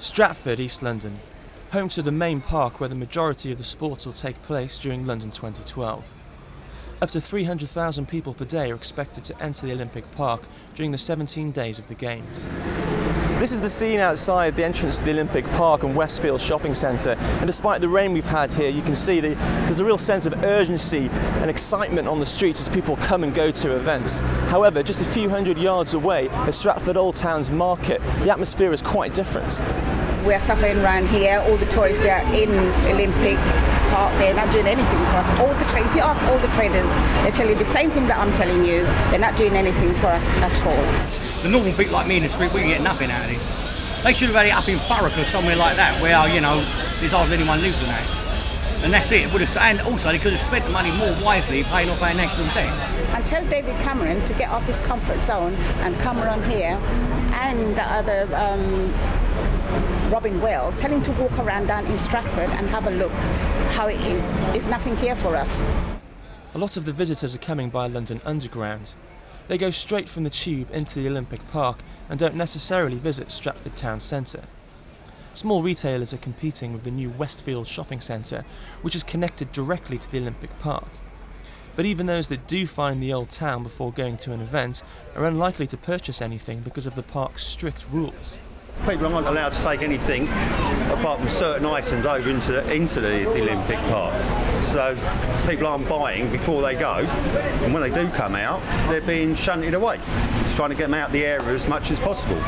Statford, East London, home to the main park where the majority of the sports will take place during London 2012. Up to 300,000 people per day are expected to enter the Olympic Park during the 17 days of the Games. This is the scene outside the entrance to the Olympic Park and Westfield shopping centre, and despite the rain we've had here, you can see there's a real sense of urgency and excitement on the streets as people come and go to events. However, just a few hundred yards away at Stratford Old Town's market, the atmosphere is quite different. We're suffering around here. All the tourists, they are in Olympic Park, they're not doing anything for us. If you ask all the traders, they tell you the same thing that I'm telling you. They're not doing anything for us at all. The normal people like me in the street, we can get nothing out of this. They should have had it up in Thurrock or somewhere like that, where, you know, there's hardly anyone lives in that. And that's it. And also they could have spent the money more wisely paying off our national debt. And tell David Cameron to get off his comfort zone and come around here, and the other Robin Wells, tell him to walk around down in Stratford and have a look how it is. There's nothing here for us. A lot of the visitors are coming by London Underground. They go straight from the Tube into the Olympic Park and don't necessarily visit Stratford Town Centre. Small retailers are competing with the new Westfield shopping centre, which is connected directly to the Olympic Park. But even those that do find the old town before going to an event are unlikely to purchase anything because of the park's strict rules. People aren't allowed to take anything apart from certain items over into the Olympic Park. So people aren't buying before they go, and when they do come out, they're being shunted away. It's trying to get them out of the area as much as possible.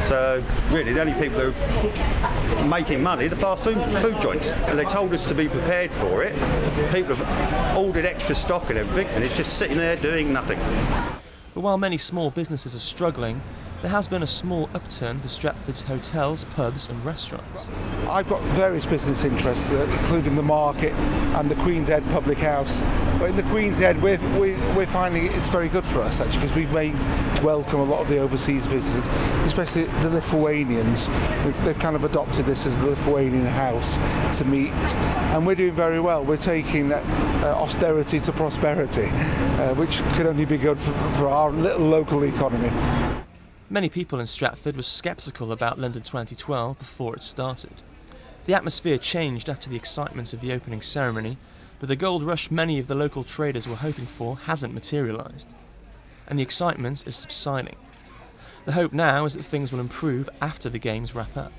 So really, the only people that are making money are the fast food joints. And they told us to be prepared for it. People have ordered extra stock and everything, and it's just sitting there doing nothing. But while many small businesses are struggling, there has been a small upturn for Stratford's hotels, pubs and restaurants. I've got various business interests, including the market and the Queen's Head Public House. But in the Queen's Head, we're finding it's very good for us, actually, because we've welcome a lot of the overseas visitors, especially the Lithuanians. They've kind of adopted this as the Lithuanian house to meet, and we're doing very well. We're taking austerity to prosperity, which could only be good for our little local economy. Many people in Stratford were sceptical about London 2012 before it started. The atmosphere changed after the excitement of the opening ceremony, but the gold rush many of the local traders were hoping for hasn't materialised. And the excitement is subsiding. The hope now is that things will improve after the Games wrap up.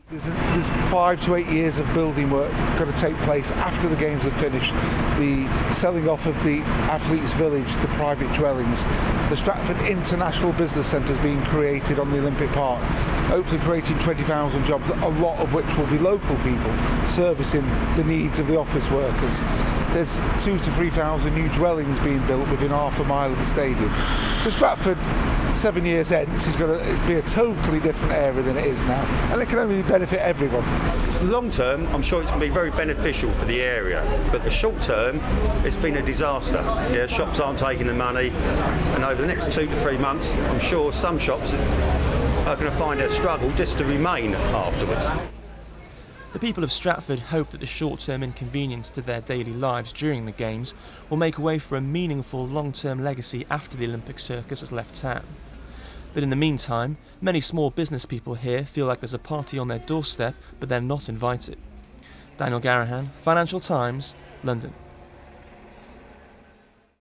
There's 5 to 8 years of building work going to take place after the Games have finished. The selling off of the Athletes' Village to private dwellings. The Stratford International Business Centre is being created on the Olympic Park, hopefully creating 20,000 jobs, a lot of which will be local people, servicing the needs of the office workers. There's 2,000 to 3,000 new dwellings being built within half a mile of the stadium. So Stratford, 7 years hence, is going to be a totally different area than it is now, and it can only benefit everyone. Long term, I'm sure it's going to be very beneficial for the area, but the short term, it's been a disaster. Yeah, shops aren't taking the money, and over the next 2 to 3 months, I'm sure some shops are going to find a struggle just to remain afterwards. The people of Stratford hope that the short-term inconvenience to their daily lives during the Games will make way for a meaningful long-term legacy after the Olympic circus has left town. But in the meantime, many small business people here feel like there's a party on their doorstep, but they're not invited. Daniel Garrahan, Financial Times, London.